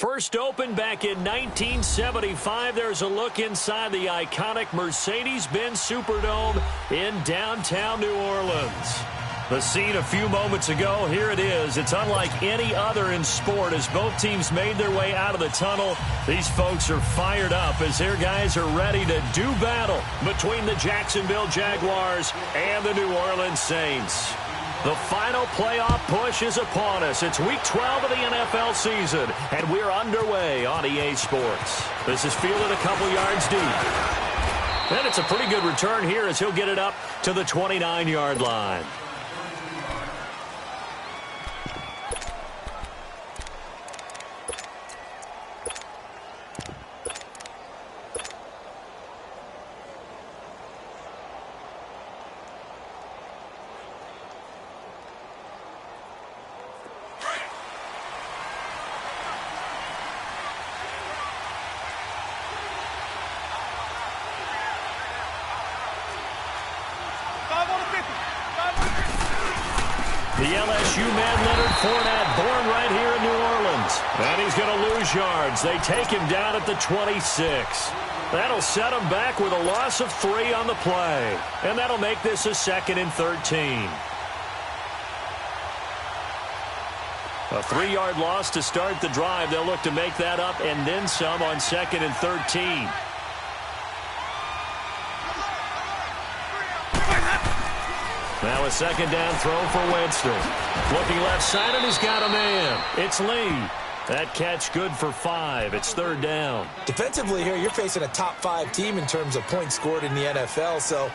First opened back in 1975, there's a look inside the iconic Mercedes-Benz Superdome in downtown New Orleans. The scene a few moments ago, here it is. It's unlike any other in sport as both teams made their way out of the tunnel. These folks are fired up as their guys are ready to do battle between the Jacksonville Jaguars and the New Orleans Saints. The final playoff push is upon us. It's week 12 of the NFL season, and we're underway on EA Sports. This is fielded a couple yards deep. And it's a pretty good return here as he'll get it up to the 29-yard line. The LSU man, Leonard Fournette, born right here in New Orleans. And he's going to lose yards. They take him down at the 26. That'll set him back with a loss of 3 on the play. And that'll make this a 2nd and 13. A 3-yard loss to start the drive. They'll look to make that up and then some on 2nd and 13. Now a second down throw for Winston. Looking left side, and he's got a man. It's Lee. That catch good for 5. It's 3rd down. Defensively here, you're facing a top-5 team in terms of points scored in the NFL. So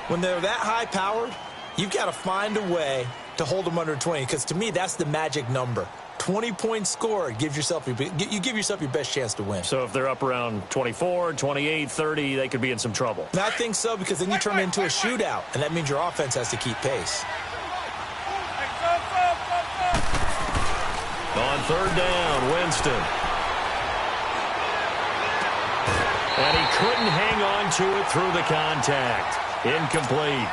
when they're that high-powered, you've got to find a way to hold them under 20. Because to me, that's the magic number. 20 points scored gives yourself you give yourself your best chance to win. So if they're up around 24, 28, 30, they could be in some trouble. And I think so, because then you turn it into a shootout, and that means your offense has to keep pace. On 3rd down, Winston. And he couldn't hang on to it through the contact. Incomplete.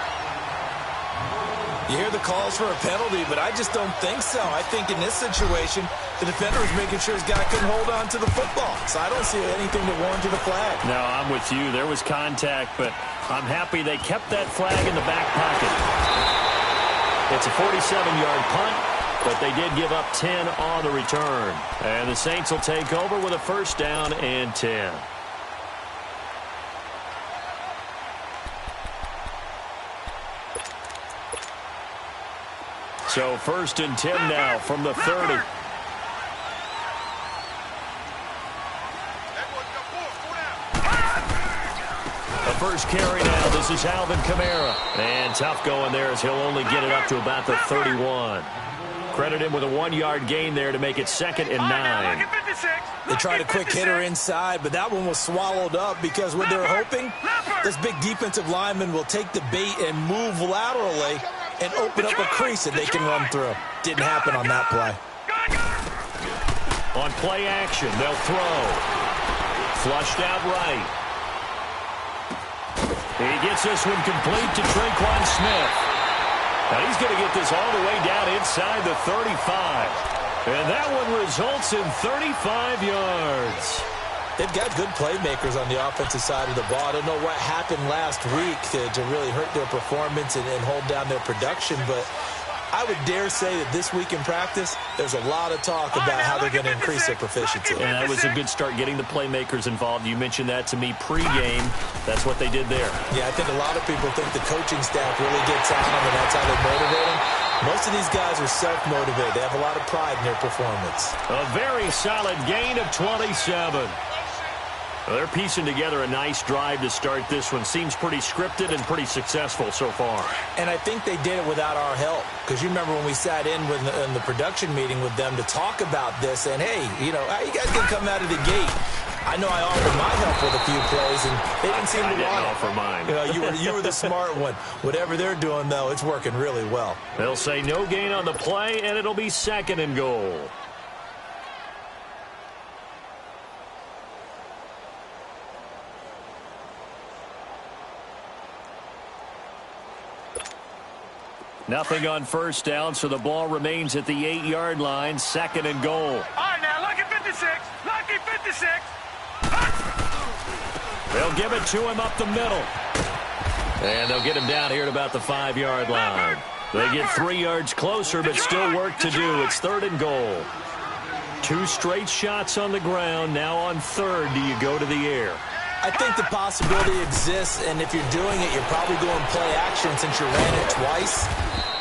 You hear the calls for a penalty, but I just don't think so. I think in this situation, the defender was making sure his guy couldn't hold on to the football. So I don't see anything that warranted a flag. No, I'm with you. There was contact, but I'm happy they kept that flag in the back pocket. It's a 47-yard punt, but they did give up 10 on the return. And the Saints will take over with a 1st down and 10. So 1st and 10 now from the 30. The first carry now. This is Alvin Kamara. And tough going there as he'll only get it up to about the 31. Credit him with a 1-yard gain there to make it 2nd and 9. They tried a quick hitter inside, but that one was swallowed up because what they're hoping, this big defensive lineman will take the bait and move laterally and open up a crease that they can run through. Didn't happen on that play. On play action, they'll throw. Flushed out right. He gets this one complete to Traquan Smith. Now he's going to get this all the way down inside the 35. And that one results in 35 yards. They've got good playmakers on the offensive side of the ball. I don't know what happened last week to really hurt their performance and hold down their production, but I would dare say that this week in practice, there's a lot of talk about how they're going to increase their proficiency. And that was a good start getting the playmakers involved. You mentioned that to me pregame. That's what they did there. Yeah, I think a lot of people think the coaching staff really gets on them, and that's how they motivate them. Most of these guys are self-motivated. They have a lot of pride in their performance. A very solid gain of 27. Well, they're piecing together a nice drive to start this one. Seems pretty scripted and pretty successful so far. And I think they did it without our help. Because you remember when we sat in the production meeting with them to talk about this, and hey, you know, how you guys can come out of the gate. I know I offered my help with a few plays, and they didn't seem to want it. I didn't offer mine. You know, you were the smart one. Whatever they're doing, though, it's working really well. They'll say no gain on the play, and it'll be 2nd and goal. Nothing on 1st down, so the ball remains at the 8-yard line. 2nd and goal. All right, now, lucky 56. Lucky 56. They'll give it to him up the middle. And they'll get him down here at about the 5-yard line. They get 3 yards closer, but still work to do. It's 3rd and goal. 2 straight shots on the ground. Now on 3rd, do you go to the air? I think the possibility exists, and if you're doing it, you're probably going play action since you ran it twice.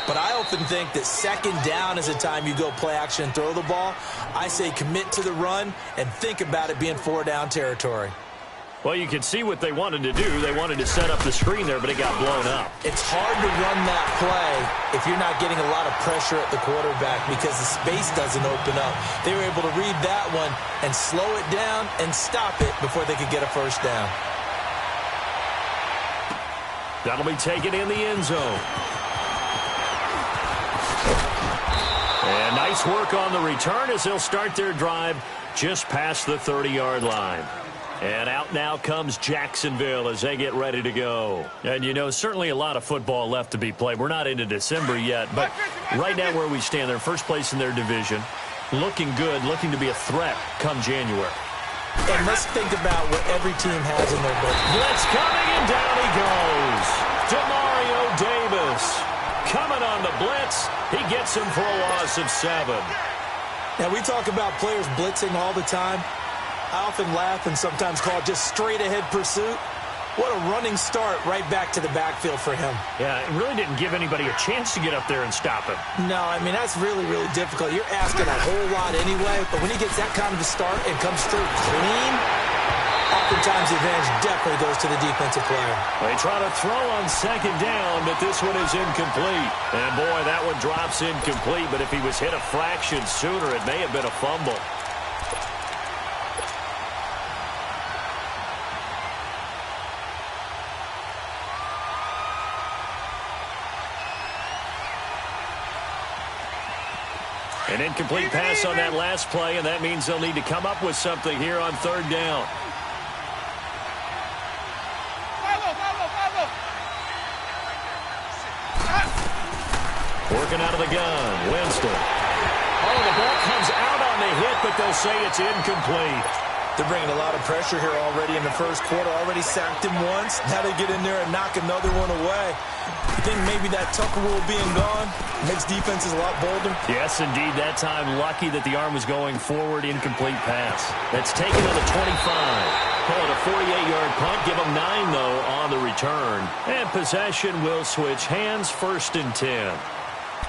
But I often think that 2nd down is the time you go play action and throw the ball. I say commit to the run and think about it being 4-down territory. Well, you can see what they wanted to do. They wanted to set up the screen there, but it got blown up. It's hard to run that play if you're not getting a lot of pressure at the quarterback because the space doesn't open up. They were able to read that one and slow it down and stop it before they could get a 1st down. That'll be taken in the end zone. And nice work on the return as they'll start their drive just past the 30-yard line. And out now comes Jacksonville as they get ready to go. And, you know, certainly a lot of football left to be played. We're not into December yet, but right now where we stand, they're first place in their division. Looking good, looking to be a threat come January. And let's think about what every team has in their book. Blitz coming, and down he goes. Demario Davis coming on the blitz. He gets him for a loss of 7. Now, we talk about players blitzing all the time. I often laugh and sometimes call it just straight-ahead pursuit. What a running start right back to the backfield for him. Yeah, it really didn't give anybody a chance to get up there and stop him. No, I mean, that's really, really difficult. You're asking a whole lot anyway, but when he gets that kind of a start and comes through clean, oftentimes the advantage definitely goes to the defensive player. They try to throw on 2nd down, but this one is incomplete. And, boy, that one drops incomplete, but if he was hit a fraction sooner, it may have been a fumble. An incomplete pass on that last play, and that means they'll need to come up with something here on 3rd down. Working out of the gun, Winston. Oh, the ball comes out on the hit, but they'll say it's incomplete. They're bringing a lot of pressure here already in the first quarter. Already sacked him once. Now they get in there and knock another one away. You think maybe that Tucker rule being gone makes defenses a lot bolder? Yes, indeed. That time, lucky that the arm was going forward. Incomplete pass. That's taken to the 25. Call it a 48-yard punt. Give them 9, though, on the return. And possession will switch hands. 1st and 10.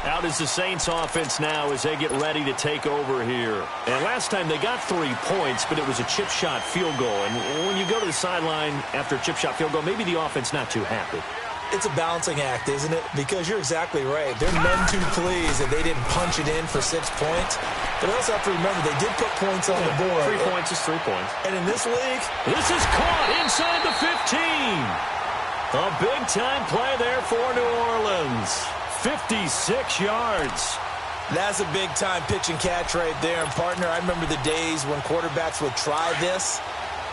Out is the Saints offense now as they get ready to take over here. And last time they got 3 points, but it was a chip shot field goal. And when you go to the sideline after a chip shot field goal, maybe the offense not too happy. It's a balancing act, isn't it? Because you're exactly right. They're none too pleased that they didn't punch it in for 6 points. But also have to remember they did put points on the board. 3 points is 3 points. And in this league, this is caught inside the 15. A big-time play there for New Orleans. 56 yards. That's a big-time pitch and catch right there. And, partner, I remember the days when quarterbacks would try this.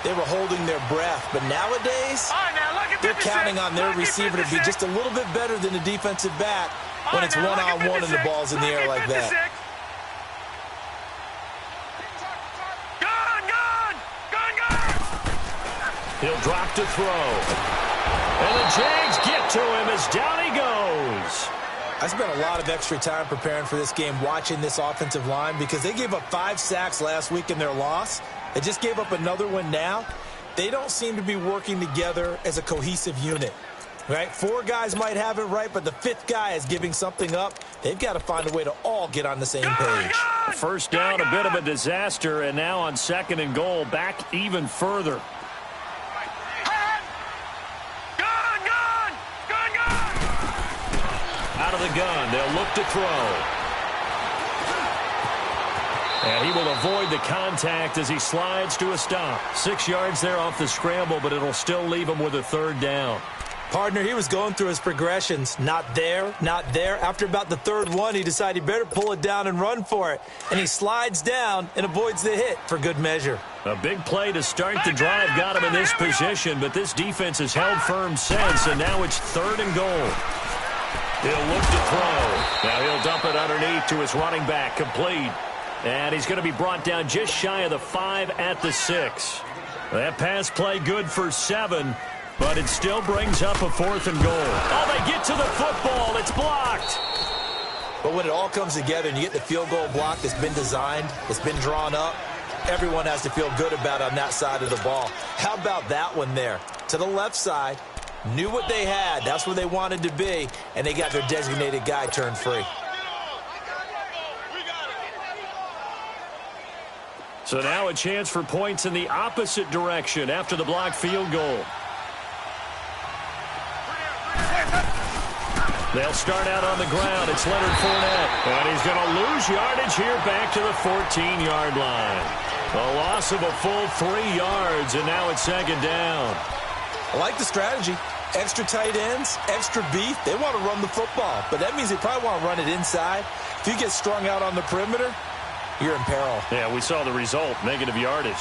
They were holding their breath. But nowadays, they're counting on their receiver to be just a little bit better than the defensive back when it's one-on-one and the ball's in the air like that. He'll drop to throw. And the Jags get to him as down he goes. I spent a lot of extra time preparing for this game watching this offensive line because they gave up 5 sacks last week in their loss. They just gave up another one now. They don't seem to be working together as a cohesive unit. Right? 4 guys might have it right, but the 5th guy is giving something up. They've got to find a way to all get on the same page. First down, a bit of a disaster, and now on 2nd and goal, back even further. Out of the gun, they'll look to throw. And he will avoid the contact as he slides to a stop. 6 yards there off the scramble, but it'll still leave him with a 3rd down. Partner, he was going through his progressions. Not there, not there. After about the 3rd one, he decided he better pull it down and run for it. And he slides down and avoids the hit for good measure. A big play to start the drive got him in this position, but this defense has held firm since, and now it's 3rd and goal. He'll look to throw. Now he'll dump it underneath to his running back, complete. And he's going to be brought down just shy of the 5 at the 6. That pass play good for 7, but it still brings up a 4th and goal. Oh, they get to the football. It's blocked. But when it all comes together and you get the field goal block that's been designed, it's been drawn up, everyone has to feel good about it on that side of the ball. How about that one there? To the left side, knew what they had. That's where they wanted to be, and they got their designated guy turned free. So now a chance for points in the opposite direction after the blocked field goal. They'll start out on the ground. It's Leonard Fournette. And he's going to lose yardage here back to the 14-yard line. A loss of a full 3 yards, and now it's 2nd down. I like the strategy. Extra tight ends, extra beef. They want to run the football, but that means they probably want to run it inside. If you get strung out on the perimeter, you're in peril. Yeah, we saw the result, negative yardage.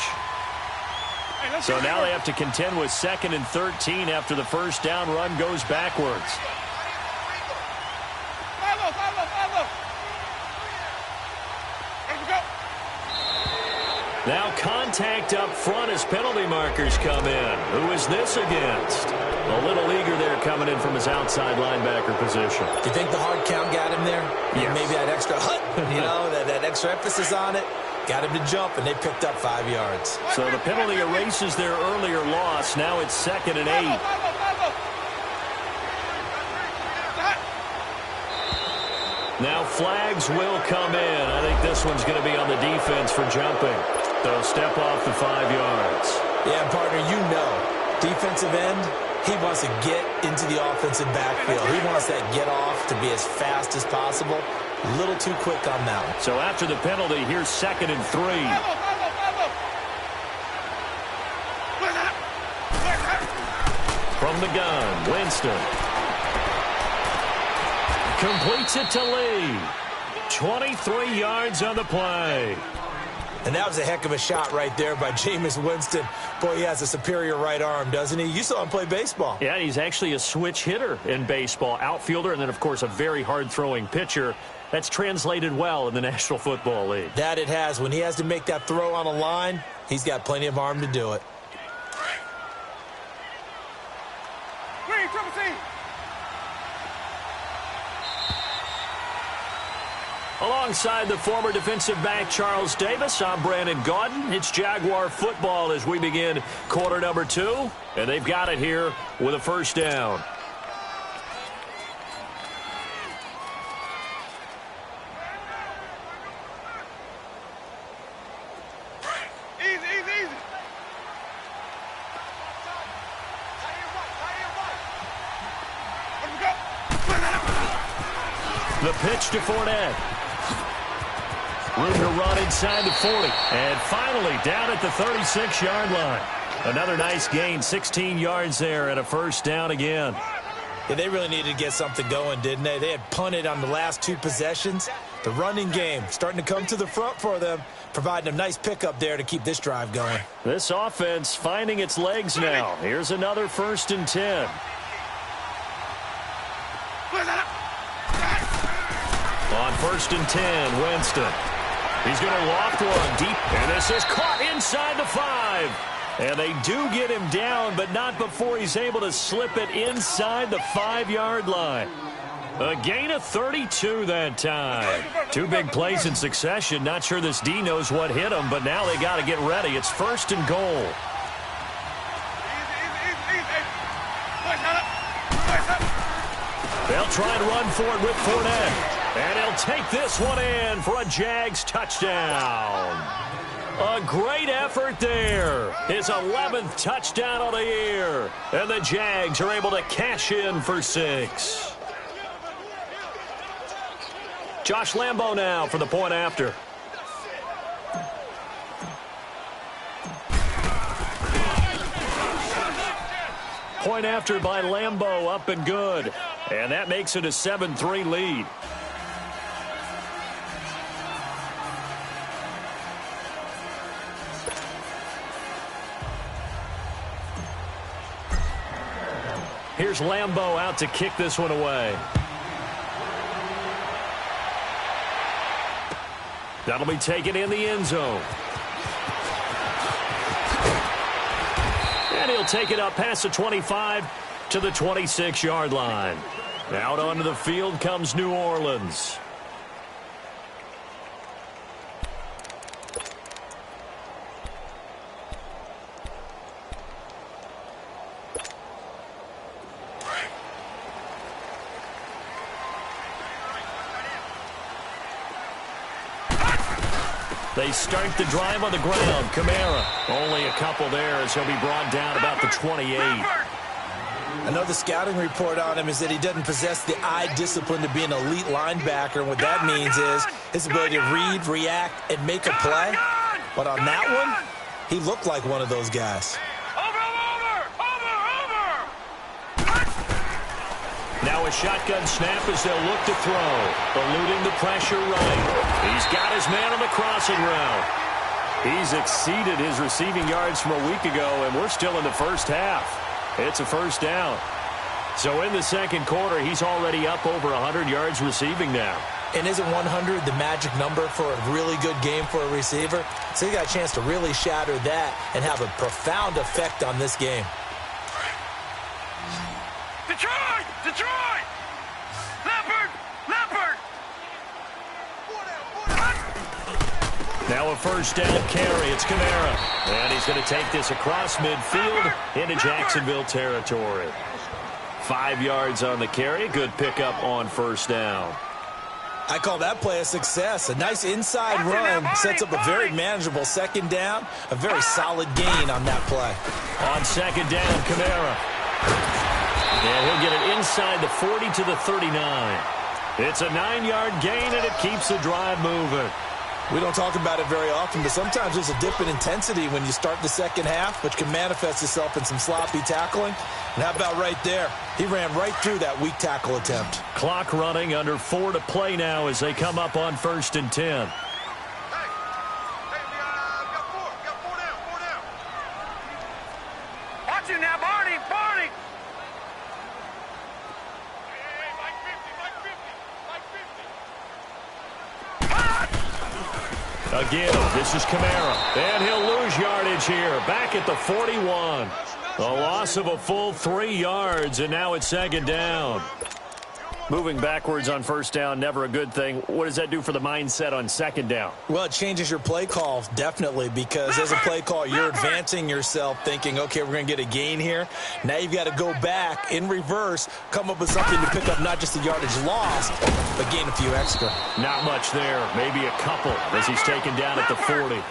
So now they have to contend with 2nd and 13 after the first down run goes backwards. Now contact up front as penalty markers come in. Who is this against? A little eager there coming in from his outside linebacker position. Do you think the hard count got him there? Yes. Maybe that extra that extra emphasis on it got him to jump, and they picked up 5 yards. So the penalty erases their earlier loss. Now it's 2nd and 8. Now flags will come in. I think this one's going to be on the defense for jumping. They'll step off the 5 yards. Yeah, partner, you know, defensive end, he wants to get into the offensive backfield. He wants that get off to be as fast as possible. A little too quick on that one. So after the penalty, here's 2nd and 3. From the gun, Winston. Completes it to Lee. 23 yards on the play. And that was a heck of a shot right there by Jameis Winston. Boy, he has a superior right arm, doesn't he? You saw him play baseball. Yeah, he's actually a switch hitter in baseball. Outfielder, and then, of course, a very hard-throwing pitcher. That's translated well in the National Football League. That it has. When he has to make that throw on a line, he's got plenty of arm to do it. Alongside the former defensive back Charles Davis, I'm Brandon Gaudin. It's Jaguar football as we begin quarter number 2, and they've got it here with a first down. The pitch to Fournette. Room to run inside the 40. And finally down at the 36-yard line. Another nice gain, 16 yards there and a first down again. Yeah, they really needed to get something going, didn't they? They had punted on the last 2 possessions. The running game starting to come to the front for them, providing a nice pickup there to keep this drive going. This offense finding its legs now. Here's another 1st and 10. On 1st and 10, Winston. He's going to loft one deep, and this is caught inside the 5. And they do get him down, but not before he's able to slip it inside the 5-yard line. A gain of 32 that time. 2 big plays in succession. Not sure this D knows what hit him, but now they got to get ready. It's 1st and goal. They'll try and run for it with Fournette. And he'll take this one in for a Jags touchdown. A great effort there. His 11th touchdown of the year. And the Jags are able to cash in for 6. Josh Lambo now for the point after. Point after by Lambo, up and good. And that makes it a 7-3 lead. Here's Lambo out to kick this one away. That'll be taken in the end zone. And he'll take it up past the 25 to the 26-yard line. Out onto the field comes New Orleans. They start the drive on the ground. Kamara, only a couple there as he'll be brought down about the 28. Another scouting report on him is that he doesn't possess the eye discipline to be an elite linebacker. And what that means is his ability to read, react, and make a play. But on that one, he looked like one of those guys. Now a shotgun snap as they'll look to throw. Eluding the pressure right. He's got his man on the crossing route. He's exceeded his receiving yards from a week ago, and we're still in the first half. It's a first down. So in the second quarter, he's already up over 100 yards receiving now. And isn't 100 the magic number for a really good game for a receiver? So he got a chance to really shatter that and have a profound effect on this game. Detroit! Detroit! Leopard! Leopard! Now a first down carry. It's Kamara. And he's going to take this across midfield into Jacksonville territory. 5 yards on the carry. Good pickup on first down. I call that play a success. A nice inside run sets up a very manageable second down. A very solid gain on that play. On second down, Kamara. And he'll get it inside the 40 to the 39. It's a 9-yard gain, and it keeps the drive moving. We don't talk about it very often, but sometimes there's a dip in intensity when you start the second half, which can manifest itself in some sloppy tackling. And how about right there? He ran right through that weak tackle attempt. Clock running, under 4 to play now as they come up on 1st and 10. Watch it now, Barney! Barney! Again, this is Kamara. And he'll lose yardage here. Back at the 41. A loss of a full 3 yards, and now it's second down. Moving backwards on first down, never a good thing. What does that do for the mindset on second down? Well, it changes your play call, definitely, because as a play call, you're advancing yourself thinking, okay, we're going to get a gain here. Now you've got to go back in reverse, come up with something to pick up not just the yardage lost, but gain a few extra. Not much there, maybe a couple as he's taken down at the 40.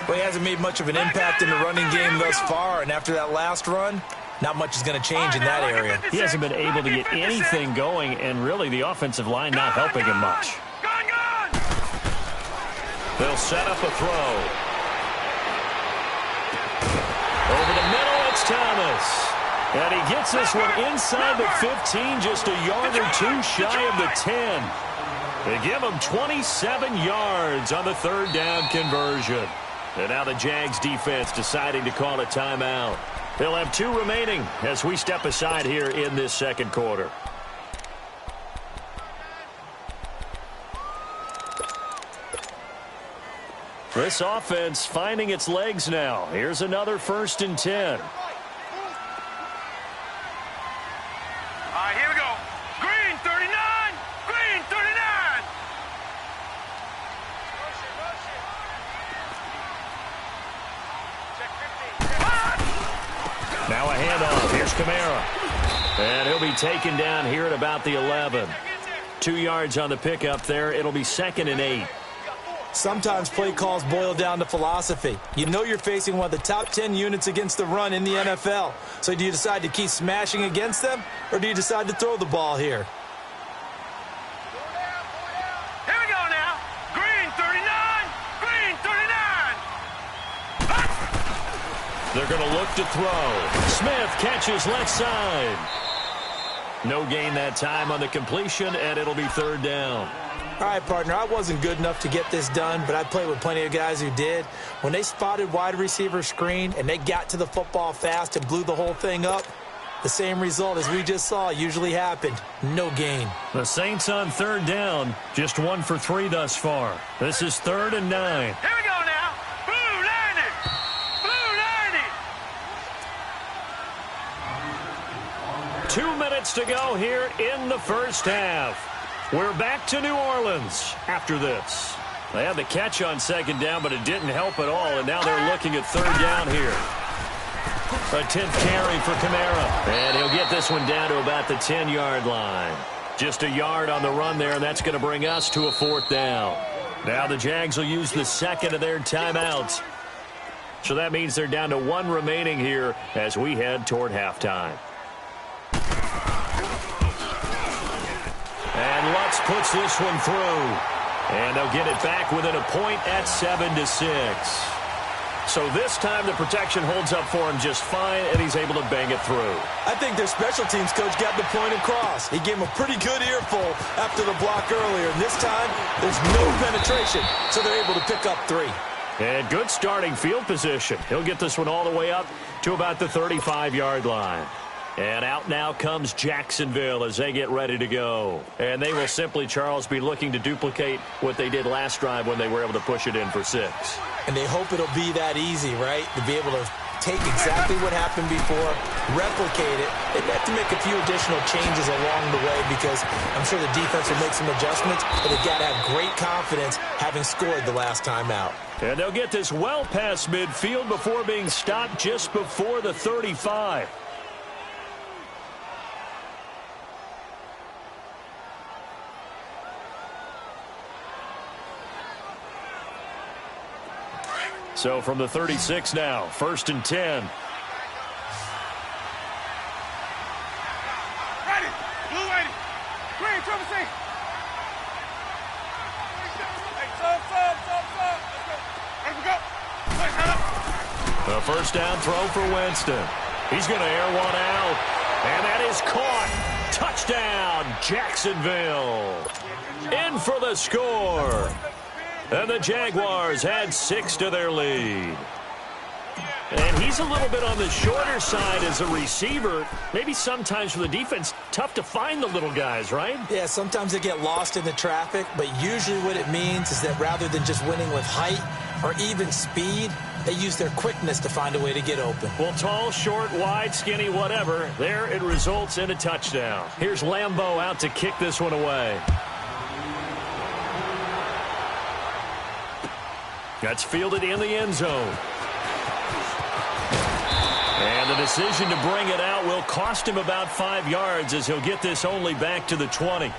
Well, he hasn't made much of an impact in the running game thus far, and after that last run, Not much is going to change in that area. He hasn't been able to get anything going, and really the offensive line not helping him much. They'll set up a throw. Over the middle, it's Thomas. And he gets this one inside the 15, just a yard or two shy of the 10. They give him 27 yards on the third down conversion. And now the Jags defense deciding to call a timeout. They'll have 2 remaining as we step aside here in this second quarter. This offense finding its legs now. Here's another 1st and 10. Here we go. Green 39. Green 39. Now a handoff. Here's Kamara. And he'll be taken down here at about the 11. 2 yards on the pickup there. It'll be 2nd and 8. Sometimes play calls boil down to philosophy. You know you're facing one of the top 10 units against the run in the NFL. So do you decide to keep smashing against them, or do you decide to throw the ball here? Here we go now. Green 39. Green 39. They're going to look to throw. Smith catches left side. No gain that time on the completion, and it'll be 3rd down. All right, partner, I wasn't good enough to get this done, but I played with plenty of guys who did. When they spotted wide receiver screen and they got to the football fast and blew the whole thing up, the same result as we just saw usually happened. No gain. The Saints on 3rd down, just 1 for 3 thus far. This is 3rd and 9. Here we go now. Blue 90. Blue 90. 2 minutes to go here in the first half. We're back to New Orleans after this. They had the catch on 2nd down, but it didn't help at all, and now they're looking at 3rd down here. A 10th carry for Kamara, and he'll get this one down to about the 10-yard line. Just a yard on the run there, and that's going to bring us to a 4th down. Now the Jags will use the 2nd of their timeouts. So that means they're down to 1 remaining here as we head toward halftime. And Lutz puts this one through. And they'll get it back within a point at 7-6. So this time the protection holds up for him just fine, and he's able to bang it through. I think their special teams coach got the point across. He gave him a pretty good earful after the block earlier. And this time, there's no penetration, so they're able to pick up 3. And good starting field position. He'll get this one all the way up to about the 35-yard line. And out now comes Jacksonville as they get ready to go. And they will simply, Charles, be looking to duplicate what they did last drive when they were able to push it in for 6. And they hope it'll be that easy, right? To be able to take exactly what happened before, replicate it. They have to make a few additional changes along the way because I'm sure the defense will make some adjustments, but they've got to have great confidence having scored the last time out. And they'll get this well past midfield before being stopped just before the 35. So from the 36 now, 1st and 10. Ready. Blue 80. Green, triple C. Hey, sub. Let's go. Let's go. A 1st down throw for Winston. He's going to air one out. And that is caught. Touchdown, Jacksonville. In for the score. And the Jaguars add 6 to their lead. And he's a little bit on the shorter side as a receiver. Maybe sometimes for the defense, tough to find the little guys, right? Yeah, sometimes they get lost in the traffic, but usually what it means is that rather than just winning with height or even speed, they use their quickness to find a way to get open. Well, tall, short, wide, skinny, whatever, there it results in a touchdown. Here's Lambeau out to kick this one away. That's fielded in the end zone. And the decision to bring it out will cost him about 5 yards as he'll get this only back to the 20.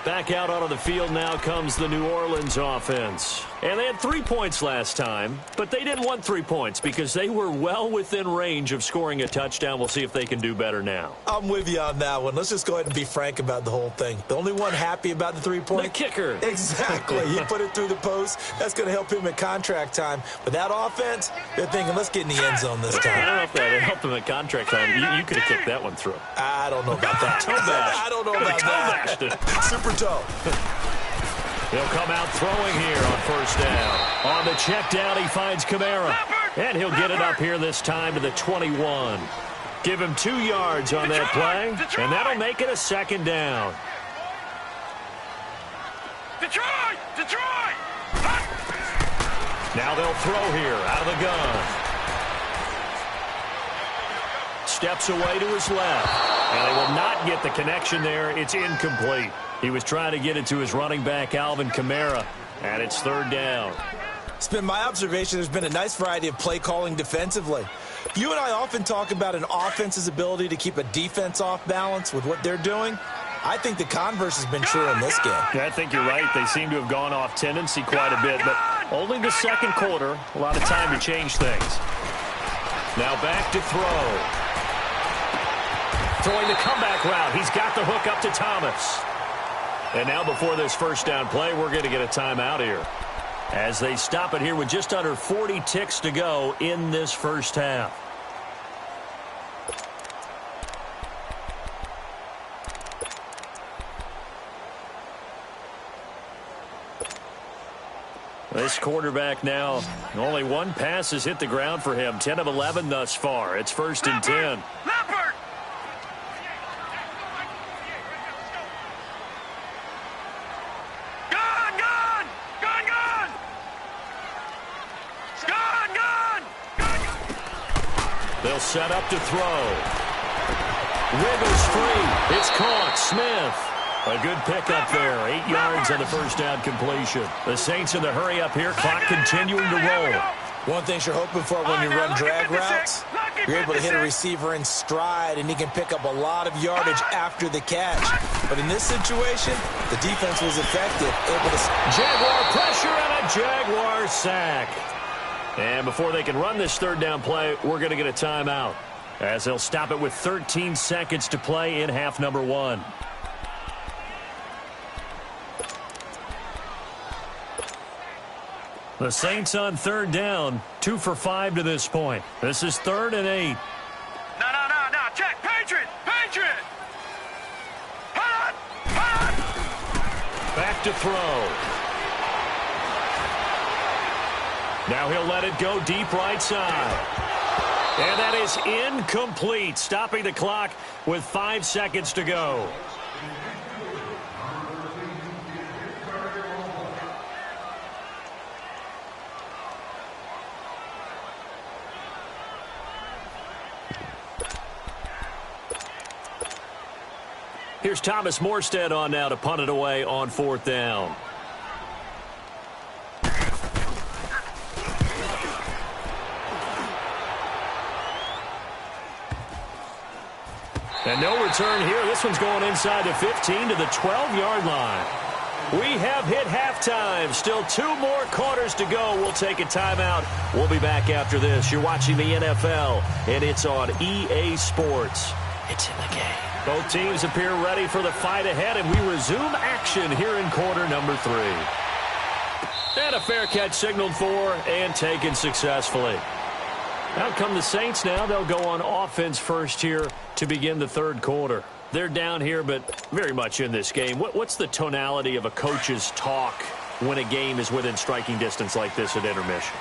Back out onto the field now comes the New Orleans offense. And they had 3 points last time, but they didn't want 3 points because they were well within range of scoring a touchdown. We'll see if they can do better now. I'm with you on that one. Let's just go ahead and be frank about the whole thing. The only one happy about the 3-point? The kicker. Exactly. He put it through the post. That's going to help him at contract time. But that offense, they're thinking, let's get in the end zone this time. I don't know if that helped him at contract time. You could have kicked that one through. I don't know about that. I don't know about that. Super toe. He'll come out throwing here on first down. On the check down, he finds Kamara. And he'll get it up here this time to the 21. Give him 2 yards on that play, and that'll make it a second down. Detroit! Detroit! Now they'll throw here out of the gun. Steps away to his left. And they will not get the connection there. It's incomplete. He was trying to get it to his running back, Alvin Kamara, and it's third down. It's been my observation there's been a nice variety of play calling defensively. You and I often talk about an offense's ability to keep a defense off balance with what they're doing. I think the converse has been true in this game. Yeah, I think you're right. They seem to have gone off tendency quite a bit, but only the second quarter, a lot of time to change things. Now back to throw. Throwing the comeback route. He's got the hook up to Thomas. And now before this first down play, we're going to get a timeout here. As they stop it here with just under 40 ticks to go in this first half. This quarterback now, only one pass has hit the ground for him. 10 of 11 thus far. It's first and 10. They'll set up to throw. Wiggles free. It's caught. Smith. A good pickup there. 8 yards on the first down completion. The Saints in the hurry up here. Clock continuing to roll. One thing you're hoping for when you run drag routes, you're able to hit a receiver in stride, and he can pick up a lot of yardage after the catch. But in this situation, the defense was effective. Able to Jaguar pressure and a Jaguar sack. And before they can run this third down play, we're going to get a timeout, as they'll stop it with 13 seconds to play in half number 1. The Saints on third down, 2 for 5 to this point. This is 3rd and 8. No. Check. Patriot. Hold on. Back to throw. Now he'll let it go deep right side. And that is incomplete, stopping the clock with 5 seconds to go. Here's Thomas Morstead on now to punt it away on 4th down. And no return here. This one's going inside the 15 to the 12-yard line. We have hit halftime. Still 2 more quarters to go. We'll take a timeout. We'll be back after this. You're watching the NFL, and it's on EA Sports. It's in the game. Both teams appear ready for the fight ahead, and we resume action here in quarter number 3. And a fair catch signaled for and taken successfully. Out come the Saints now. They'll go on offense first here to begin the third quarter. They're down here, but very much in this game. What's the tonality of a coach's talk when a game is within striking distance like this at intermission?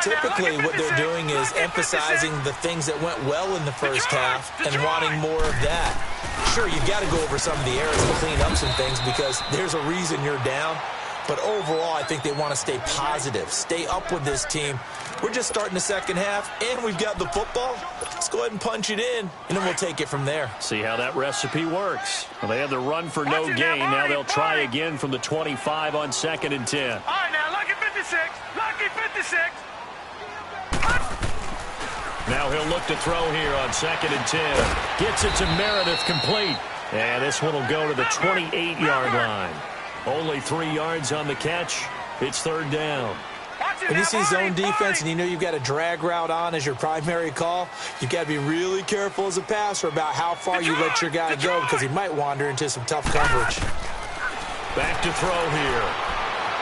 Typically, what they're doing is emphasizing the things that went well in the first half and wanting more of that. Sure, you've got to go over some of the errors and clean up some things because there's a reason you're down. But overall, I think they want to stay positive, stay up with this team. We're just starting the second half, and we've got the football. Let's go ahead and punch it in, and then we'll take it from there. See how that recipe works. Well, they had the run for no gain. Now they'll try again from the 25 on 2nd and 10. All right, now, lucky 56. Lucky 56. Now he'll look to throw here on 2nd and 10. Gets it to Meredith, complete. And this one will go to the 28-yard line. Only 3 yards on the catch. It's third down. When you see zone defense and you know you've got a drag route on as your primary call, you've got to be really careful as a passer about how far you let your guy go because he might wander into some tough coverage. Back to throw here.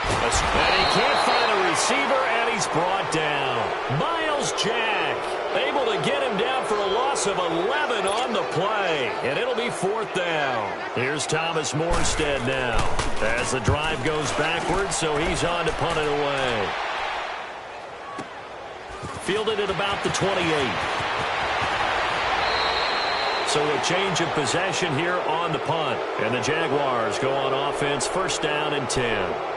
And he can't find a receiver, and he's brought down. Miles Jack able to get him down for a loss of 11 on the play, and it'll be fourth down. Here's Thomas Morstead now as the drive goes backwards, so he's on to punt it away. Fielded at about the 28. So a change of possession here on the punt. And the Jaguars go on offense, first down and 10.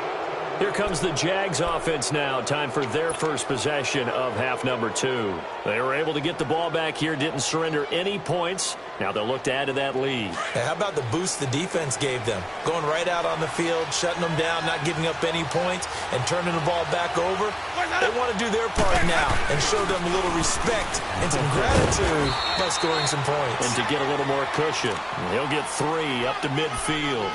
Here comes the Jags offense now. Time for their first possession of half number 2. They were able to get the ball back here, didn't surrender any points. Now they'll look to add to that lead. Hey, how about the boost the defense gave them? Going right out on the field, shutting them down, not giving up any points, and turning the ball back over. They want to do their part now and show them a little respect and some gratitude by scoring some points. And to get a little more cushion, he'll get 3 up to midfield.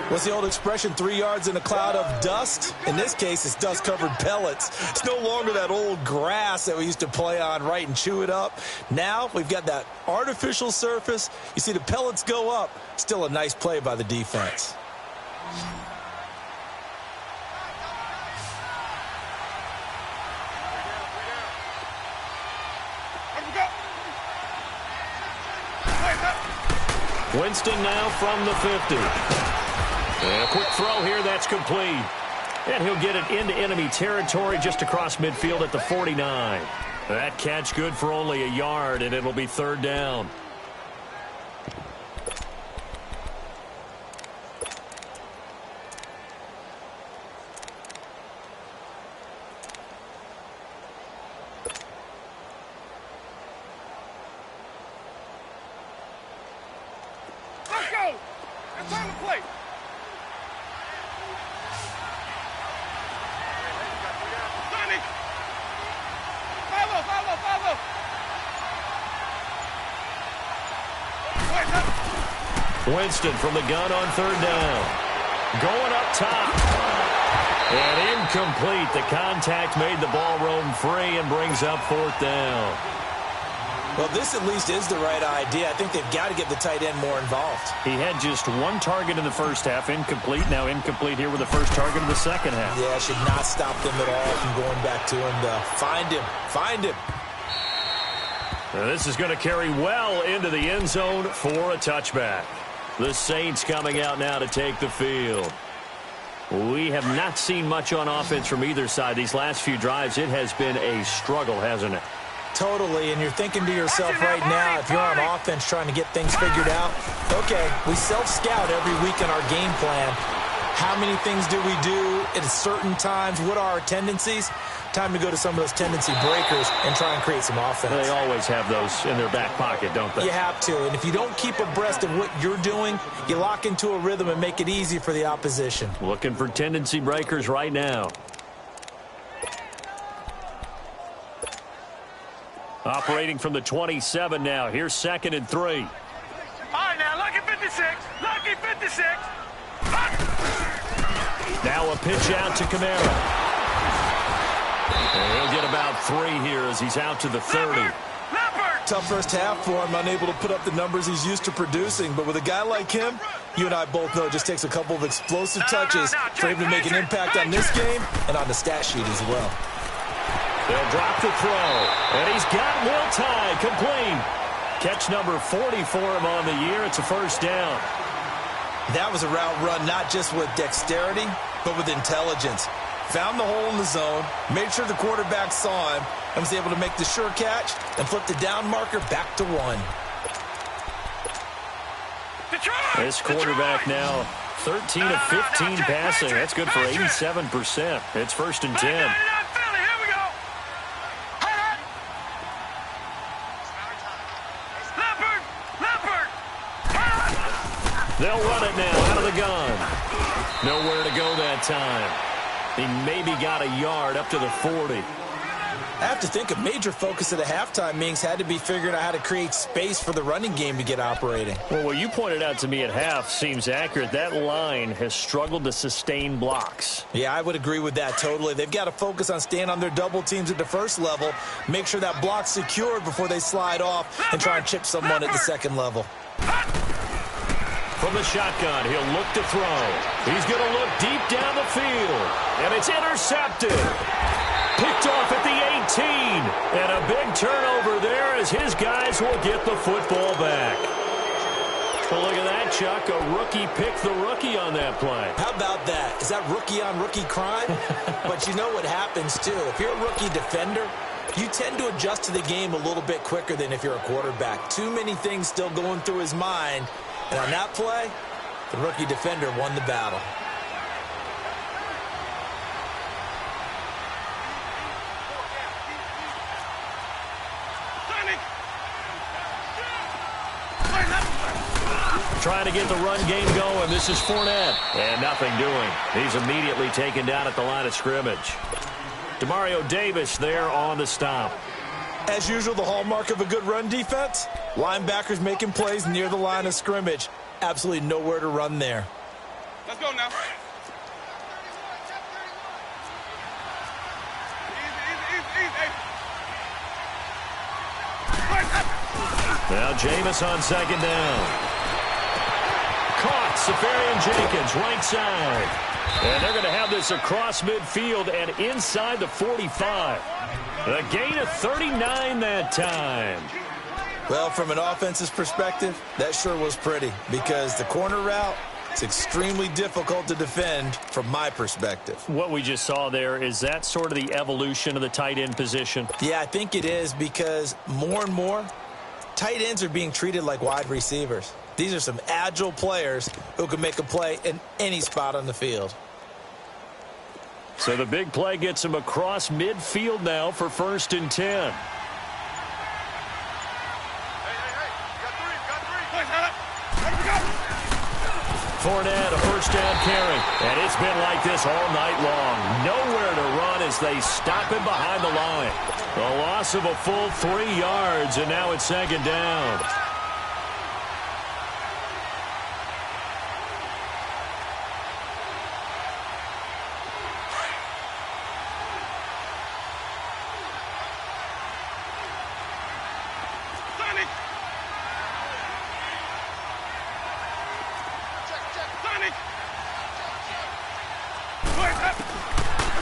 What's the old expression, 3 yards in a cloud of dust? In this case, it's dust-covered pellets. It's no longer that old grass that we used to play on, right, and chew it up. Now we've got that artificial surface. You see the pellets go up. Still a nice play by the defense. Winston now from the 50. And a quick throw here, that's complete. And he'll get it into enemy territory just across midfield at the 49. That catch good for only a yard, and it'll be third down. Let's go! It's time to play! Winston from the gun on third down. Going up top. And incomplete. The contact made the ball roam free and brings up fourth down. Well, this at least is the right idea. I think they've got to get the tight end more involved. He had just 1 target in the first half, incomplete. Now incomplete here with the first target of the second half. Yeah, should not stop them at all from going back to him to find him. Find him. Now this is going to carry well into the end zone for a touchback. The Saints coming out now to take the field. We have not seen much on offense from either side. These last few drives, it has been a struggle, hasn't it? Totally, and you're thinking to yourself right now, if you're on offense trying to get things figured out, okay, we self-scout every week in our game plan. How many things do we do at certain times? What are our tendencies? Time to go to some of those tendency breakers and try and create some offense. They always have those in their back pocket, don't they? You have to, and if you don't keep abreast of what you're doing, you lock into a rhythm and make it easy for the opposition. Looking for tendency breakers right now. Operating from the 27 now. Here's 2nd and 3. All right, now, lucky 56. Lucky 56. Now a pitch out to Kamara. And he'll get about 3 here as he's out to the 30. Tough first half for him, unable to put up the numbers he's used to producing. But with a guy like him, you and I both know it just takes a couple of explosive touches for him to make an impact on this game and on the stat sheet as well. They'll drop the throw. And he's got Will Tye complete. Catch number 40 for him on the year. It's a first down. That was a route run not just with dexterity, but with intelligence. Found the hole in the zone, made sure the quarterback saw him, and was able to make the sure catch and flip the down marker back to 1. This quarterback now 13 of 15 passing. That's good for 87%. It's 1st and 10. They'll run it now out of the gun. Nowhere to go that time. He maybe got a yard up to the 40. I have to think a major focus of the halftime meetings had to be figuring out how to create space for the running game to get operating. Well, what you pointed out to me at half seems accurate. That line has struggled to sustain blocks. Yeah, I would agree with that totally. They've got to focus on staying on their double teams at the first level, make sure that block's secured before they slide off and try and chip someone at the second level. From the shotgun, he'll look to throw. He's going to look deep down the field, and it's intercepted. Picked off at the 18, and a big turnover there as his guys will get the football back. Well, look at that, Chuck. A rookie picked the rookie on that play. How about that? Is that rookie-on-rookie crime? But you know what happens, too. If you're a rookie defender, you tend to adjust to the game a little bit quicker than if you're a quarterback. Too many things still going through his mind. And on that play, the rookie defender won the battle. Trying to get the run game going. This is Fournette. And nothing doing. He's immediately taken down at the line of scrimmage. Demario Davis there on the stop. As usual, the hallmark of a good run defense, linebackers making plays near the line of scrimmage. Absolutely nowhere to run there. Let's go now. Now Jameis on second down. Caught. Safarian-Jenkins, right side. And they're going to have this across midfield and inside the 45. A gain of 39 that time. Well, from an offense's perspective, that sure was pretty because the corner route is extremely difficult to defend from my perspective. What we just saw there, is that sort of the evolution of the tight end position? Yeah, I think it is because more and more, tight ends are being treated like wide receivers. These are some agile players who can make a play in any spot on the field. So the big play gets him across midfield now for 1st and 10. Fournette, a first down carry. And it's been like this all night long. Nowhere to run as they stop him behind the line. A loss of a full 3 yards, and now it's 2nd down.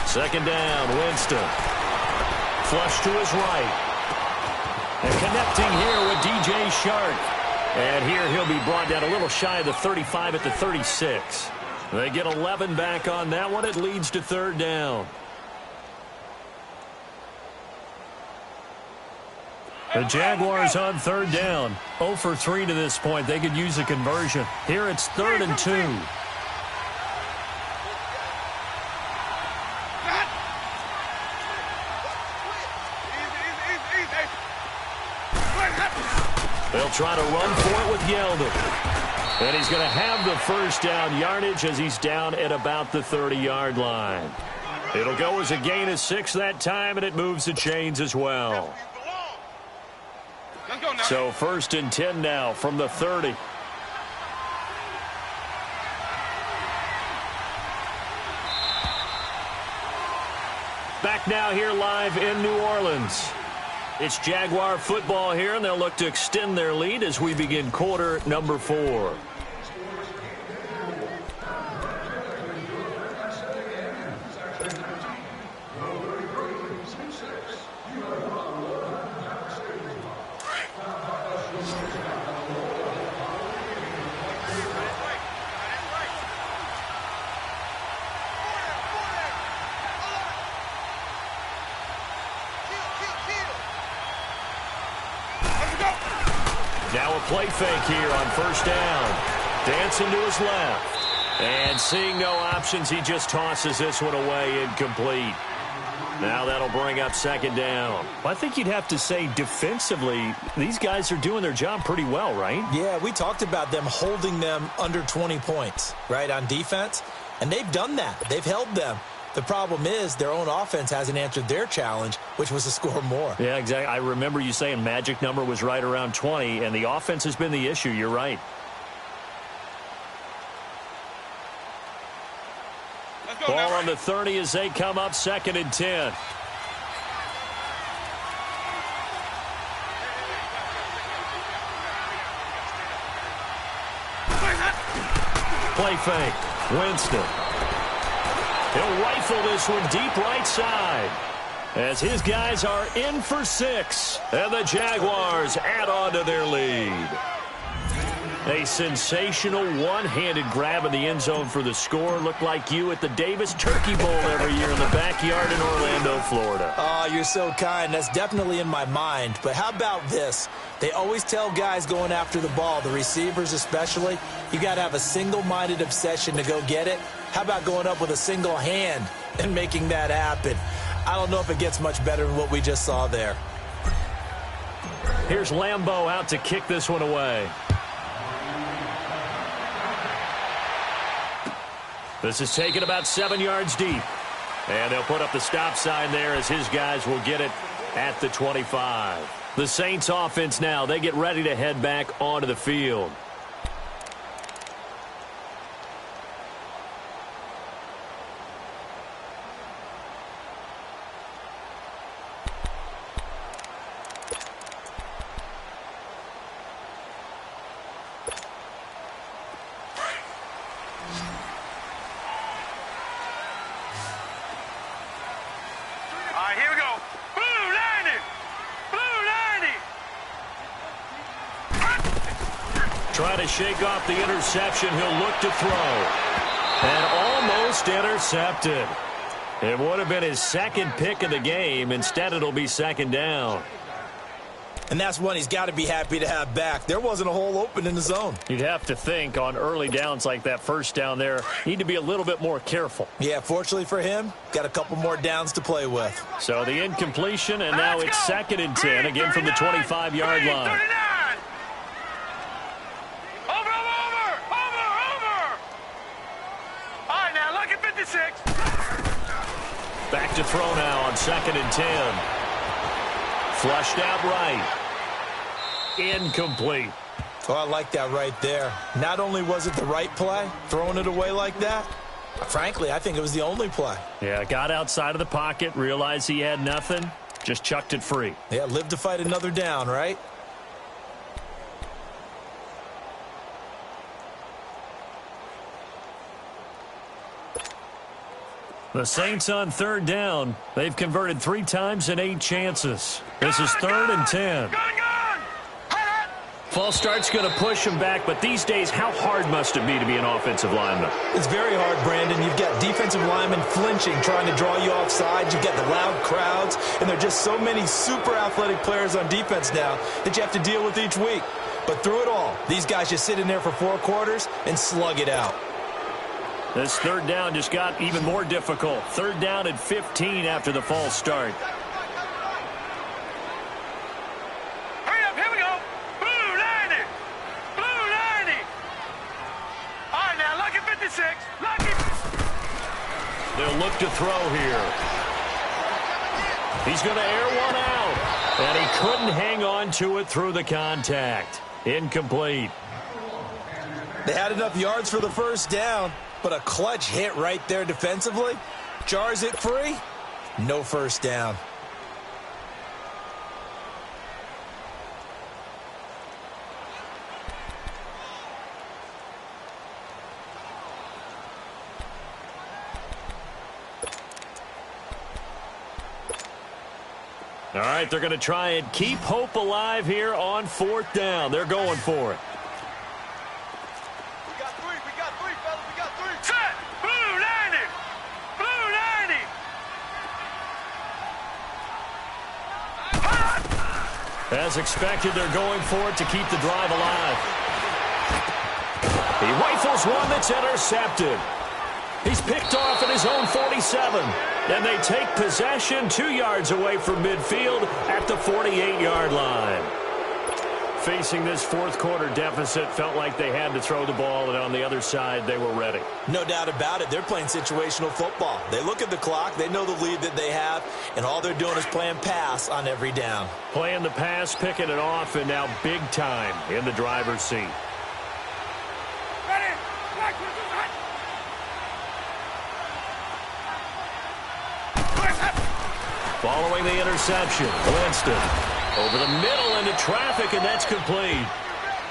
Second down, Winston. Flush to his right. And connecting here with DJ Shark. And here he'll be brought down a little shy of the 35 at the 36. They get 11 back on that one. It leads to 3rd down. The Jaguars on 3rd down. 0 for 3 to this point. They could use a conversion. Here it's 3rd and 2. They'll try to run for it with Yeldon. And he's going to have the first down yardage as he's down at about the 30-yard line. It'll go as a gain of 6 that time, and it moves the chains as well. So 1st and 10 now from the 30. Back now here live in New Orleans. It's Jaguar football here, and they'll look to extend their lead as we begin quarter number 4. Now a play fake here on 1st down. Dancing to his left. And seeing no options, he just tosses this one away incomplete. Now that'll bring up 2nd down. Well, I think you'd have to say defensively, these guys are doing their job pretty well, right? Yeah, we talked about them holding them under 20 points, right, on defense. And they've done that. They've held them. The problem is their own offense hasn't answered their challenge, which was to score more. Yeah, exactly. I remember you saying magic number was right around 20, and the offense has been the issue. You're right. Ball on the 30 as they come up 2nd and 10. Play fake. Winston. He'll rifle this one deep right side as his guys are in for 6. And the Jaguars add on to their lead. A sensational one-handed grab in the end zone for the score. Looked like you at the Davis Turkey Bowl every year in the backyard in Orlando, Florida. Oh, you're so kind. That's definitely in my mind. But how about this? They always tell guys going after the ball, the receivers especially, you got to have a single-minded obsession to go get it. How about going up with a single hand and making that happen? I don't know if it gets much better than what we just saw there. Here's Lambeau out to kick this one away. This is taken about 7 yards deep. And they'll put up the stop sign there as his guys will get it at the 25. The Saints offense now, they get ready to head back onto the field. Trying to shake off the interception. He'll look to throw. And almost intercepted. It would have been his 2nd pick of the game. Instead, it'll be 2nd down. And that's one he's got to be happy to have back. There wasn't a hole open in the zone. You'd have to think on early downs like that first down there, need to be a little bit more careful. Yeah, fortunately for him, got a couple more downs to play with. So the incompletion, and now it's 2nd and 10, again from the 25-yard line. Back to throw now on 2nd and 10. Flushed out right. Incomplete. Oh, I like that right there. Not only was it the right play, throwing it away like that, frankly, I think it was the only play. Yeah, got outside of the pocket, realized he had nothing, just chucked it free. Yeah, live to fight another down, right? The Saints on 3rd down. They've converted 3 times in 8 chances. This is 3rd and 10. False start's going to push him back, but these days, how hard must it be to be an offensive lineman? It's very hard, Brandon. You've got defensive linemen flinching, trying to draw you off sides. You've got the loud crowds, and there are just so many super athletic players on defense now that you have to deal with each week. But through it all, these guys just sit in there for 4 quarters and slug it out. This 3rd down just got even more difficult. 3rd down at 15 after the false start. Hurry up, here we go. Blue 90. Blue 90. All right, now, lucky 56. Lucky. They'll look to throw here. He's going to air one out. And he couldn't hang on to it through the contact. Incomplete. They had enough yards for the 1st down. But a clutch hit right there defensively jars it free. No 1st down. All right, they're going to try and keep hope alive here on 4th down. They're going for it. As expected, they're going for it to keep the drive alive. He rifles one that's intercepted. He's picked off at his own 47. And they take possession 2 yards away from midfield at the 48-yard line. facing this fourth quarter deficit, felt like they had to throw the ball, and on the other side, they were ready. No doubt about it. They're playing situational football. They look at the clock, they know the lead that they have, and all they're doing is playing pass on every down. Playing the pass, picking it off, and now big time in the driver's seat. Following the interception, Winston over the middle into traffic, and that's complete.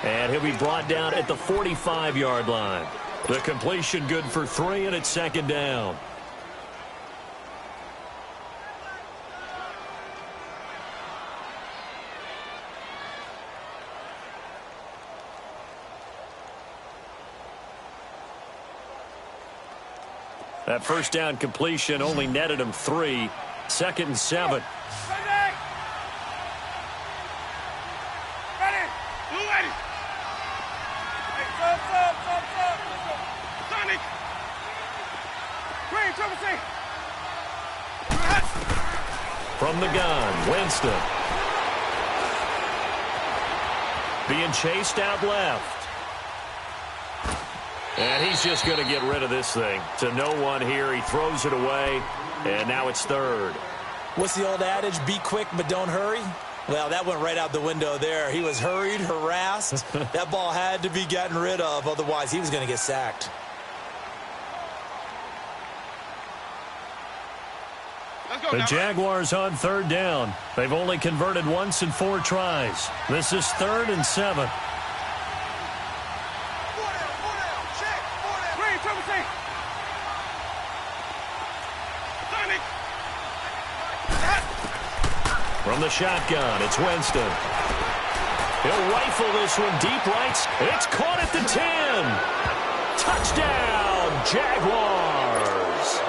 And he'll be brought down at the 45-yard line. The completion good for 3, and it's second down. That first down completion only netted him 3. Second and 7. From the gun, Winston. Being chased out left. And he's just going to get rid of this thing. To no one here. He throws it away. And now it's third. What's the old adage? Be quick, but don't hurry. Well, that went right out the window there. He was hurried, harassed. That ball had to be gotten rid of. Otherwise, he was going to get sacked. The Jaguars on third down. They've only converted once in 4 tries. This is 3rd and 7. From the shotgun, it's Winston. He'll rifle this one deep right. It's caught at the 10. Touchdown, Jaguars.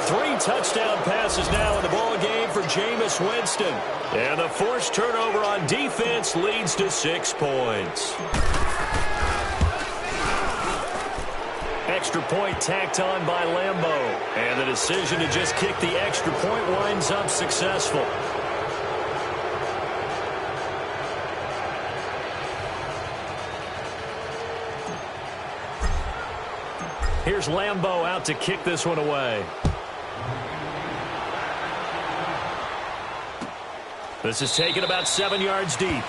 3 touchdown passes now in the ball game for Jameis Winston. And the forced turnover on defense leads to 6 points. Extra point tacked on by Lambeau. And the decision to just kick the extra point winds up successful. Here's Lambeau out to kick this one away. This is taken about 7 yards deep.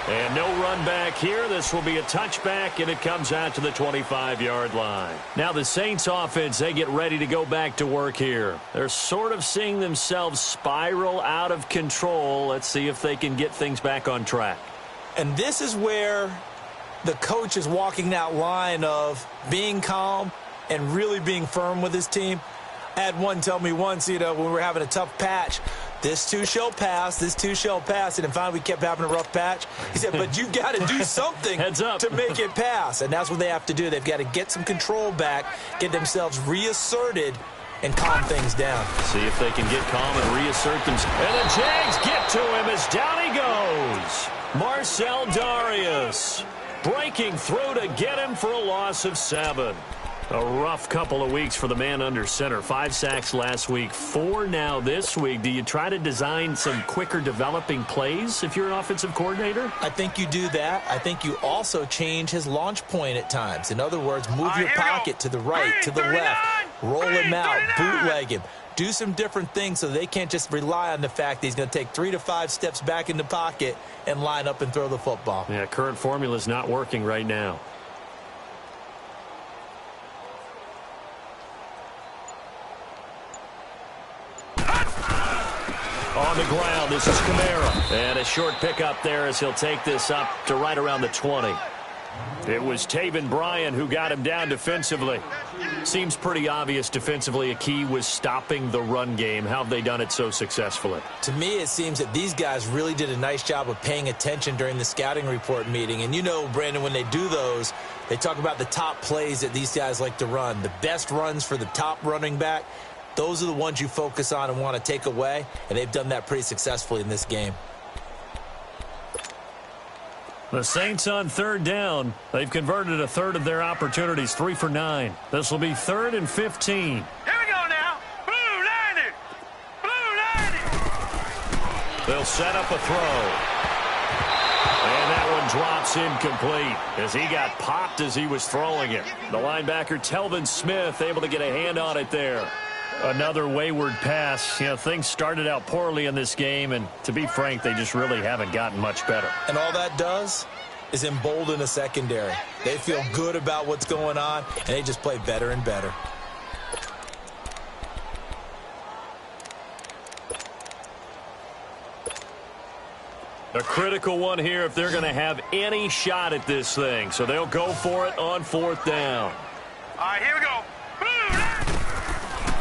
And no run back here. This will be a touchback, and it comes out to the 25-yard line. Now the Saints offense, they get ready to go back to work here. They're sort of seeing themselves spiral out of control. Let's see if they can get things back on track. And this is where the coach is walking that line of being calm and really being firm with his team. I had one tell me once, when we were having a tough patch, this too shall pass, this too shall pass. And finally we kept having a rough patch. He said, but you got to do something Heads up. to make it pass. And that's what they have to do. They've got to get some control back, get themselves reasserted, and calm things down. See if they can get calm and reassert themselves. And the Jags get to him as down he goes. Marcel Darius breaking through to get him for a loss of 7. A rough couple of weeks for the man under center. 5 sacks last week, 4 now this week. Do you try to design some quicker developing plays if you're an offensive coordinator? I think you do that. I think you also change his launch point at times. In other words, move your pocket to the right, to the left, roll him out, bootleg him. Do some different things so they can't just rely on the fact that he's going to take 3 to 5 steps back in the pocket and line up and throw the football. Yeah, current formula is not working right now. On the ground, this is Kamara. And a short pickup there as he'll take this up to right around the 20. It was Taven Bryan who got him down defensively. Seems pretty obvious defensively a key was stopping the run game. How have they done it so successfully? To me, it seems that these guys really did a nice job of paying attention during the scouting report meeting. And you know, Brandon, when they do those, they talk about the top plays that these guys like to run. The best runs for the top running back. Those are the ones you focus on and want to take away, and they've done that pretty successfully in this game. The Saints on third down. They've converted a third of their opportunities, 3 for 9. This will be 3rd and 15. Here we go now. Blue 90. Blue 90. They'll set up a throw. And that one drops incomplete as he got popped as he was throwing it. The linebacker, Telvin Smith, able to get a hand on it there. Another wayward pass. You know, things started out poorly in this game, and to be frank, they just really haven't gotten much better. And all that does is embolden the secondary. They feel good about what's going on, and they just play better and better. A critical one here if they're going to have any shot at this thing. So they'll go for it on 4th down. All right, here we go.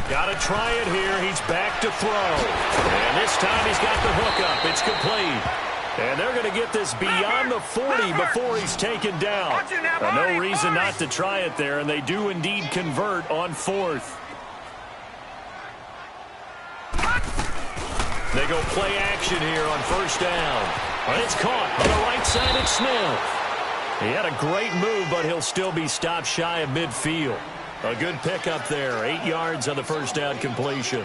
Got to try it here. He's back to throw. And this time he's got the hook up. It's complete. And they're going to get this beyond the 40 before he's taken down. No reason not to try it there, and they do indeed convert on 4th. They go play action here on 1st down. And it's caught on the right side of Smith. He had a great move, but he'll still be stopped shy of midfield. A good pickup there. 8 yards on the 1st down completion.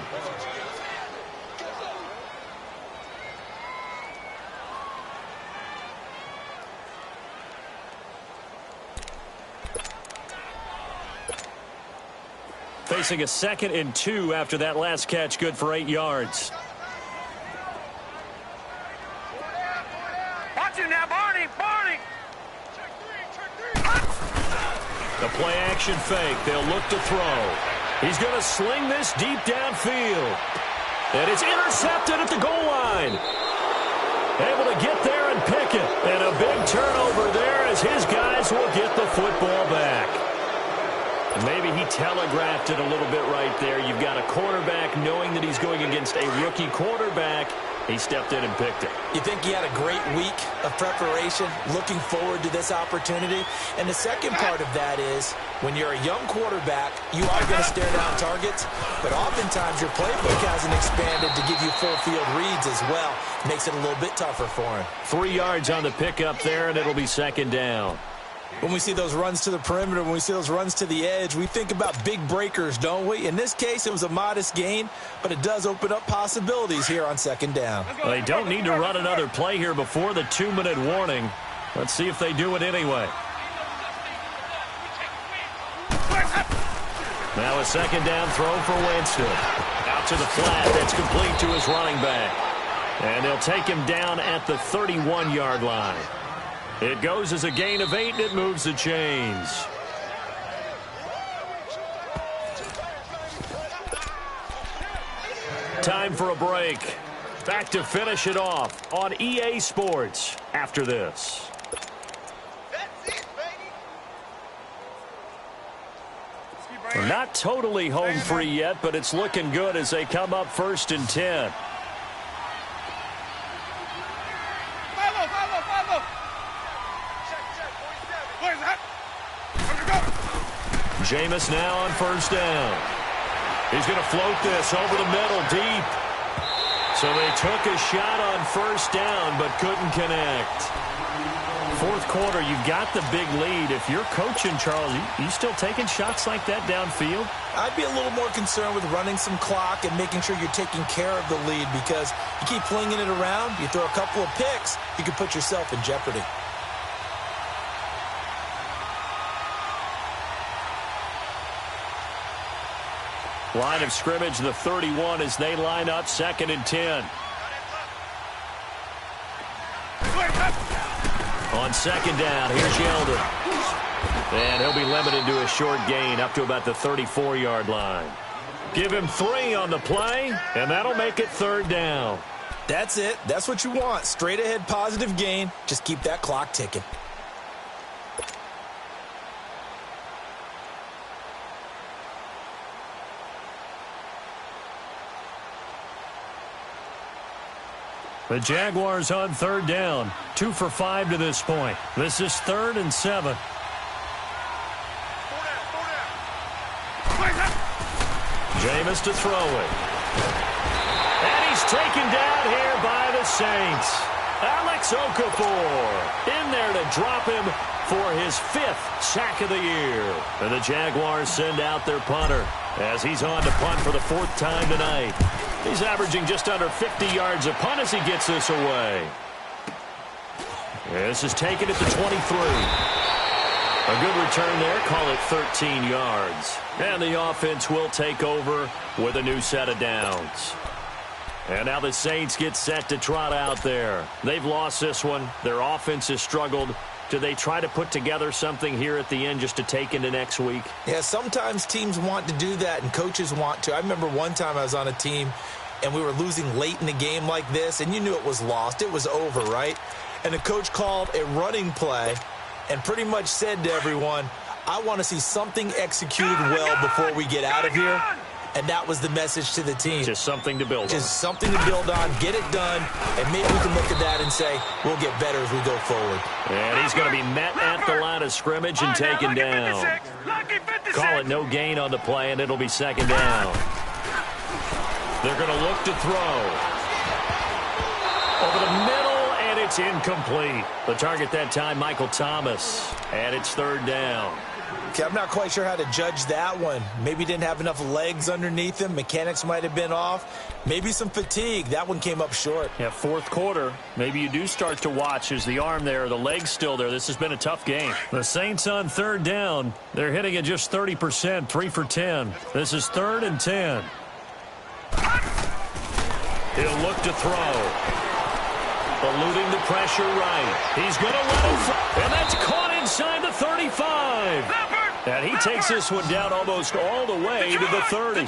Facing a 2nd and 2 after that last catch, good for 8 yards. Watch it now, Barney. The play action fake. They'll look to throw. He's going to sling this deep downfield. And it's intercepted at the goal line. Able to get there and pick it. And a big turnover there as his guys will get the football back. And maybe he telegraphed it a little bit right there. You've got a quarterback knowing that he's going against a rookie quarterback. He stepped in and picked it. You think he had a great week of preparation, looking forward to this opportunity? And the second part of that is, when you're a young quarterback, you are going to stare down targets, but oftentimes your playbook hasn't expanded to give you full field reads as well. Makes it a little bit tougher for him. 3 yards on the pickup there, and it'll be 2nd down. When we see those runs to the perimeter, when we see those runs to the edge, we think about big breakers, don't we? In this case, it was a modest gain, but it does open up possibilities here on 2nd down. Well, they don't need to run another play here before the 2-minute warning. Let's see if they do it anyway. Now a 2nd down throw for Winston. Out to the flat. That's complete to his running back. And they'll take him down at the 31-yard line. It goes as a gain of 8, and it moves the chains. Time for a break. Back to finish it off on EA Sports after this. We're not totally home free yet, but it's looking good as they come up 1st and 10. Jameis now on 1st down. He's going to float this over the middle deep. So they took a shot on 1st down but couldn't connect. 4th quarter, you've got the big lead. If you're coaching, Charles, you still taking shots like that downfield? I'd be a little more concerned with running some clock and making sure you're taking care of the lead, because you keep flinging it around, you throw a couple of picks, you can put yourself in jeopardy. Line of scrimmage, the 31, as they line up 2nd and 10. On 2nd down, here's Yeldon. And he'll be limited to a short gain up to about the 34-yard line. Give him 3 on the play, and that'll make it 3rd down. That's it. That's what you want. Straight ahead positive gain. Just keep that clock ticking. The Jaguars on 3rd down. 2 for 5 to this point. This is 3rd and 7. Jameis to throw it. And he's taken down here by the Saints. Alex Okafor in there to drop him for his 5th sack of the year. And the Jaguars send out their punter as he's on to punt for the 4th time tonight. He's averaging just under 50 yards a punt as he gets this away. This is taken at the 23. A good return there. Call it 13 yards. And the offense will take over with a new set of downs. And now the Saints get set to trot out there. They've lost this one. Their offense has struggled. Do they try to put together something here at the end just to take into next week? Yeah, sometimes teams want to do that and coaches want to. I remember one time I was on a team and we were losing late in the game like this, and you knew it was lost. It was over, right? And the coach called a running play and pretty much said to everyone, I want to see something executed well before we get out of here. And that was the message to the team. Just something to build on. Just something to build on, get it done, and maybe we can look at that and say, we'll get better as we go forward. And he's going to be met at the line of scrimmage and taken down. Call it no gain on the play, and it'll be second down. They're going to look to throw. Over the middle, and it's incomplete. The target that time, Michael Thomas. And it's third down. Okay, I'm not quite sure how to judge that one. Maybe didn't have enough legs underneath him. Mechanics might have been off. Maybe some fatigue. That one came up short. Yeah, fourth quarter. Maybe you do start to watch as the arm there, the leg's still there. This has been a tough game. The Saints on third down. They're hitting at just 30%, 3 for 10. This is 3rd and 10. He'll look to throw. Eluding the pressure right. He's going to let him fly. And that's caught inside the 35. And he takes this one down almost all the way to the 30.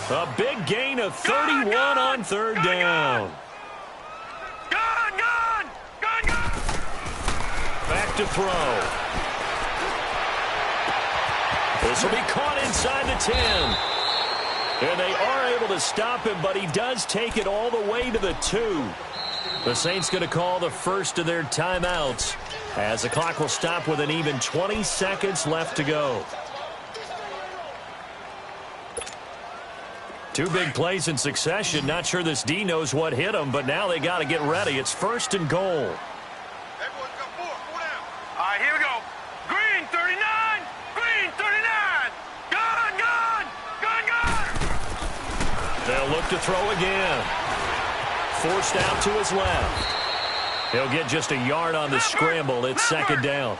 A big gain of 31 on third down. Back to throw. This will be caught inside the 10. And they are able to stop him, but he does take it all the way to the 2. The Saints going to call the first of their timeouts as the clock will stop with an even 20 seconds left to go. 2 big plays in succession. Not sure this D knows what hit him, but now they got to get ready. It's 1st and goal. All right, here we go. Green 39. Green 39. Gun. They'll look to throw again. Forced out to his left. He'll get just a yard on the scramble. It's second down.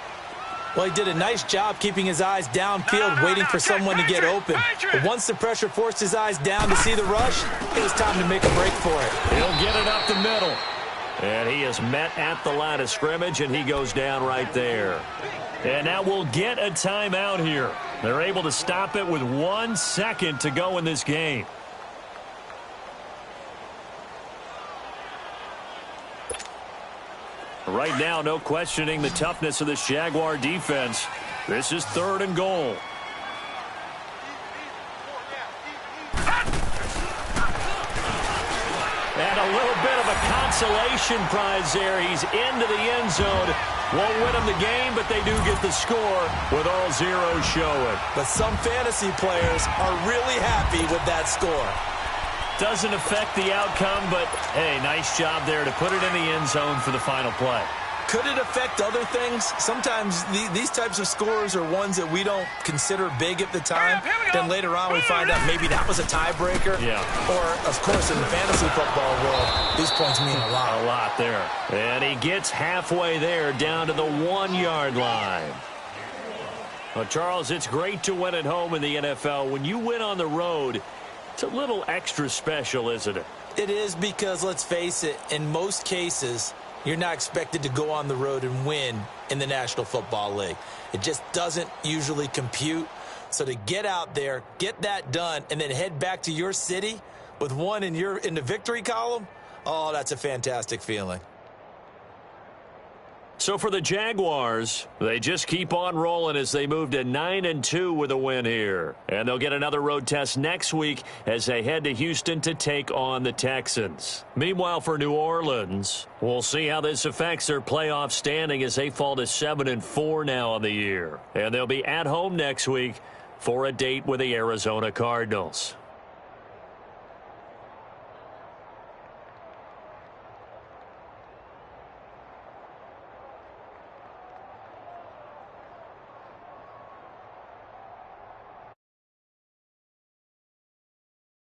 Well, he did a nice job keeping his eyes downfield, waiting for someone to get open. But once the pressure forced his eyes down to see the rush, it was time to make a break for it. He'll get it up the middle. And he is met at the line of scrimmage, and he goes down right there. And now we'll get a timeout here. They're able to stop it with 1 second to go in this game. Right now, no questioning the toughness of this Jaguar defense. This is 3rd and goal. And a little bit of a consolation prize there. He's into the end zone. Won't win them the game, but they do get the score with all zeros showing. But some fantasy players are really happy with that score. Doesn't affect the outcome, but, hey, nice job there to put it in the end zone for the final play. Could it affect other things? Sometimes these types of scores are ones that we don't consider big at the time. Then later on we find out maybe that was a tiebreaker. Yeah. Or, of course, in the fantasy football world, these points mean a lot. A lot there. And he gets halfway there down to the 1-yard line. Well, Charles, it's great to win at home in the NFL. When you win on the road, it's a little extra special, isn't it? It is because, let's face it, in most cases, you're not expected to go on the road and win in the National Football League. It just doesn't usually compute. So to get out there, get that done, and then head back to your city with one in the victory column, oh, that's a fantastic feeling. So for the Jaguars, they just keep on rolling as they move to 9-2 with a win here. And they'll get another road test next week as they head to Houston to take on the Texans. Meanwhile, for New Orleans, we'll see how this affects their playoff standing as they fall to 7-4 now on the year. And they'll be at home next week for a date with the Arizona Cardinals.